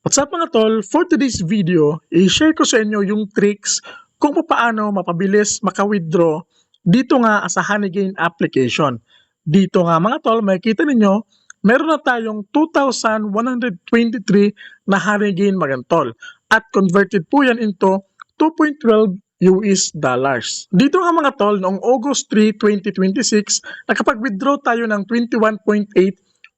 What's up mga tol? For today's video, i-share ko sa inyo yung tricks kung paano mapabilis maka-withdraw dito nga sa Honeygain application. Dito nga mga tol, makikita ninyo, meron na tayong 2,123 na Honeygain mga tol. At converted po yan into 2.12 US dollars. Dito nga mga tol, noong August 3, 2026, nakapag-withdraw tayo ng 21.8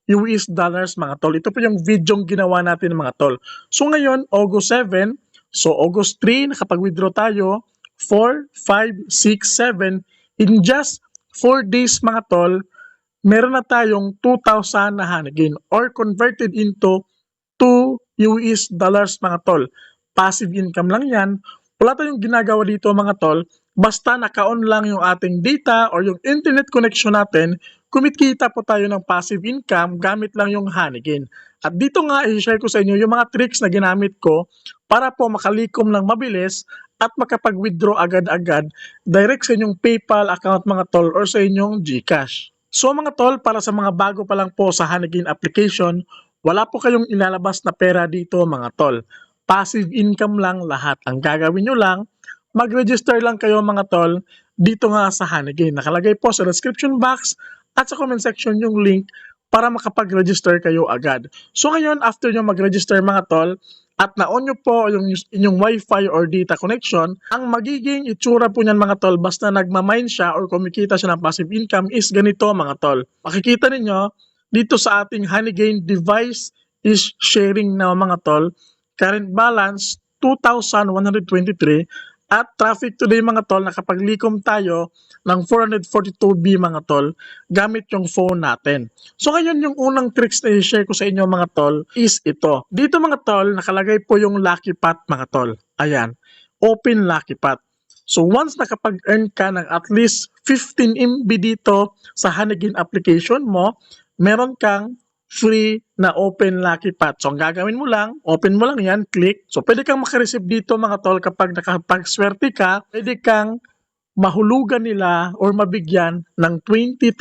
US dollars mga tol. Ito po yung video ginawa natin mga tol. So ngayon, August 7, so August 3, nakapag-withdraw tayo, 4, 5, 6, 7, in just 4 days mga tol, meron na tayong 2,000 na Honeygain or converted into 2 US dollars mga tol. Passive income lang yan. Wala tayong ginagawa dito mga tol. Basta naka-on lang yung ating data or yung internet connection natin, kumikita po tayo ng passive income gamit lang yung Honeygain. At dito nga i-share ko sa inyo yung mga tricks na ginamit ko para po makalikom ng mabilis at makapag-withdraw agad-agad direct sa inyong PayPal account mga tol or sa inyong GCash. So mga tol, para sa mga bago pa lang po sa Honeygain application, wala po kayong ilalabas na pera dito mga tol. Passive income lang lahat. Ang gagawin nyo lang, mag-register lang kayo mga tol dito nga sa Honeygain. Nakalagay po sa description box at sa comment section yung link para makapag-register kayo agad. So ngayon, after nyo mag-register mga tol, at na-on nyo po yung inyong Wi-Fi or data connection, ang magiging itsura po niyan mga tol, basta nagmamine siya or kumikita siya ng passive income is ganito mga tol. Makikita ninyo, dito sa ating Honeygain device is sharing na mga tol, current balance 2,123 at traffic today mga tol, nakapaglikom tayo ng 442B mga tol gamit yung phone natin. So ngayon yung unang tricks na i-share ko sa inyo mga tol is ito. Dito mga tol, nakalagay po yung Lucky Pot mga tol. Ayan, open Lucky Pot. So once nakapag-earn ka ng at least 15 MB dito sa Honeygain application mo, meron kang free na open Lucky Pot. So ang gagawin mo lang, open mo lang yan, click. So pwede kang makareceive dito mga tol kapag nakapag-swerte ka, pwede kang mahulugan nila or mabigyan ng 20,000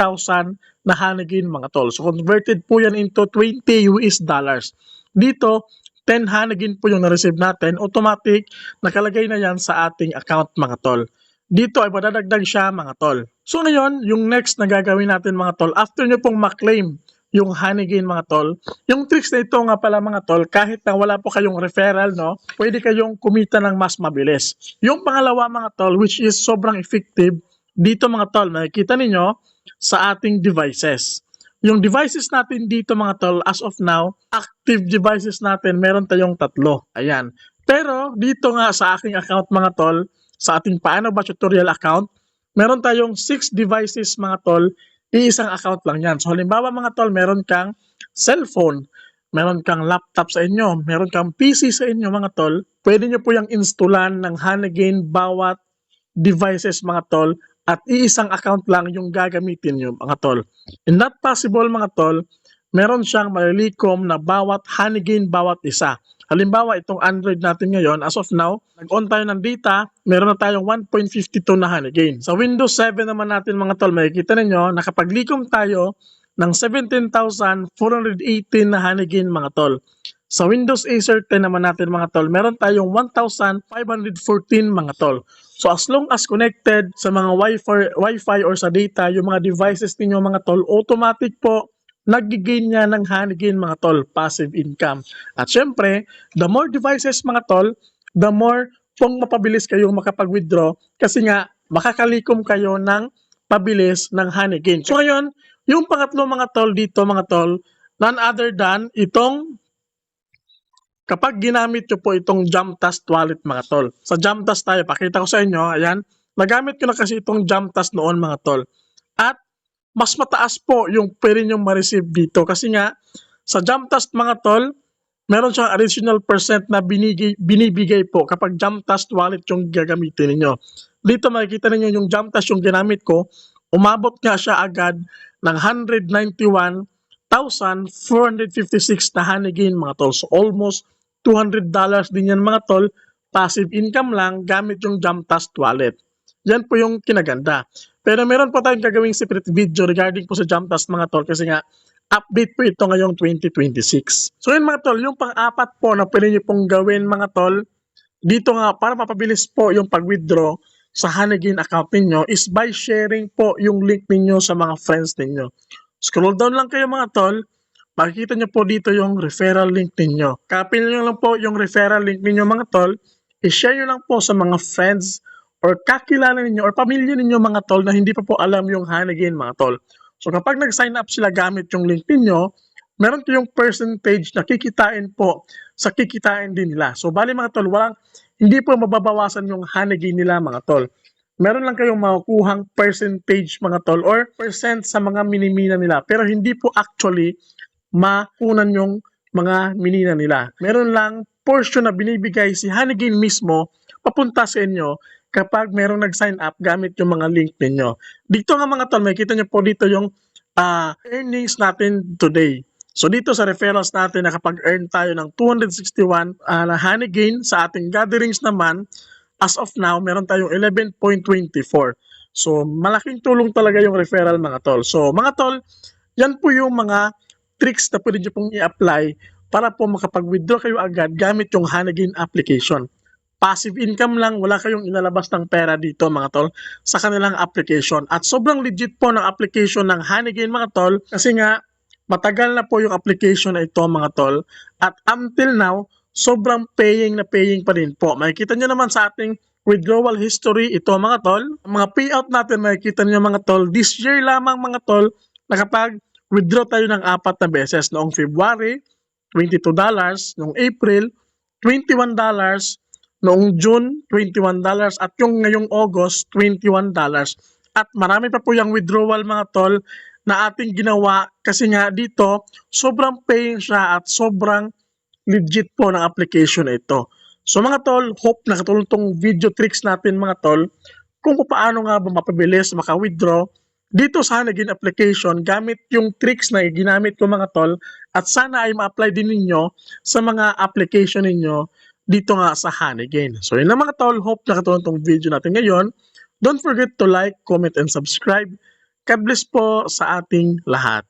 na Honeygain mga tol. So converted po yan into 20 US dollars. Dito, 10 Honeygain po yung na-receive natin, automatic nakalagay na yan sa ating account mga tol. Dito ay madadagdag siya mga tol. So ngayon, yung next na gagawin natin mga tol, after nyo pong maklaim yung Honeygain mga tol, yung tricks na ito nga pala mga tol, kahit na wala po kayong referral, no, pwede kayong kumita ng mas mabilis. Yung pangalawa mga tol, which is sobrang effective, dito mga tol, makikita ninyo sa ating devices. Yung devices natin dito mga tol, as of now, active devices natin, meron tayong 3. Ayan. Pero dito nga sa aking account mga tol, sa ating Paano Ba Tutorial account, meron tayong 6 devices mga tol, iisang account lang yan. So halimbawa mga tol, meron kang cellphone, meron kang laptop sa inyo, meron kang PC sa inyo mga tol, pwede nyo po yung installan ng Honeygain bawat devices mga tol at iisang account lang yung gagamitin nyo mga tol. And not possible mga tol, meron siyang malilikom na bawat Honeygain bawat isa. Halimbawa, itong Android natin ngayon, as of now, nag-on tayo ng data, meron na tayong 1.52 na Honeygain. Sa Windows 7 naman natin mga tol, makikita ninyo, nakapaglikom tayo ng 17,418 na Honeygain mga tol. Sa Windows Acer 10 naman natin mga tol, meron tayong 1,514 mga tol. So as long as connected sa mga Wi-Fi or sa data, yung mga devices ninyo mga tol, automatic po nag-gain niya ng Honeygain mga tol, passive income. At syempre, the more devices mga tol, the more pong mapabilis kayong makapag-withdraw kasi nga makakalikom kayo ng pabilis ng Honeygain. So ngayon, yung pangatlo mga tol dito mga tol, none other than itong kapag ginamit nyo po itong Jamtass wallet mga tol. Sa Jamtass tayo, pakita ko sa inyo, ayan, nagamit ko na kasi itong Jamtass noon mga tol. At mas mataas po yung pwede nyo ma-receive dito kasi nga sa Jamtass mga tol, meron siyang additional percent na binibigay po kapag Jamtass wallet yung gagamitin ninyo. Dito makikita ninyo yung Jamtass yung ginamit ko, umabot nga siya agad ng 191,456 na Honeygain mga tol. So almost $200 din yan mga tol, passive income lang gamit yung Jamtass wallet. Yan po yung kinaganda. Pero meron pa tayong gagawing separate video regarding po sa Jamtass mga tol kasi nga Update po ito ngayong 2026. So yun mga tol, yung pang-apat po na pwede nyo pong gawin mga tol, dito nga para mapabilis po yung pag-withdraw sa Honeygain account ninyo is by sharing po yung link ninyo sa mga friends ninyo. Scroll down lang kayo mga tol, makikita nyo po dito yung referral link ninyo. Copy nyo lang po yung referral link ninyo mga tol, i-share nyo lang po sa mga friends or kakilala ninyo or pamilya ninyo mga tol na hindi pa po alam yung Honeygain mga tol. So kapag nag-sign up sila gamit yung link ninyo, meron kayong percentage na kikitain po sa kikitain din nila. So bali mga tol, hindi po mababawasan yung Honeygain nila mga tol. Meron lang kayong makukuhang percentage mga tol or percent sa mga minimina nila. Pero hindi po actually makunan yung mga minina nila. Meron lang portion na binibigay si Honeygain mismo papunta sa inyo kapag merong nag-sign up gamit yung mga link ninyo. Dito nga mga tol, makikita nyo po dito yung earnings natin today. So dito sa referrals natin nakapag-earn tayo ng 261 na Honeygain. Sa ating gatherings naman, as of now, meron tayong 11.24. So malaking tulong talaga yung referral mga tol. So mga tol, yan po yung mga tricks na pwede nyo pong i-apply para po makapag-withdraw kayo agad gamit yung Honeygain application. Passive income lang, wala kayong inalabas ng pera dito mga tol sa kanilang application. At sobrang legit po ng application ng Honeygain mga tol kasi nga matagal na po yung application na ito mga tol. At until now, sobrang paying na paying pa rin po. Makikita nyo naman sa ating withdrawal history ito mga tol. Mga payout natin makikita nyo mga tol. This year lamang mga tol, nakapag-withdraw tayo ng 4 na beses. Noong February, $22. Noong April, $21. Noong June, $21 at yung ngayong August, $21. At marami pa po yung withdrawal mga tol na ating ginawa kasi nga dito sobrang paying siya at sobrang legit po ng application na ito. So mga tol, hope nakatulong tong video tricks natin mga tol kung paano nga ba mapabilis maka-withdraw dito sa Honeygain application gamit yung tricks na ginamit ko mga tol at sana ay ma-apply din ninyo sa mga application ninyo dito nga sa Honeygain. So yun lang mga tol, hope nakatulong tong video natin ngayon. Don't forget to like, comment, and subscribe. God bless po sa ating lahat.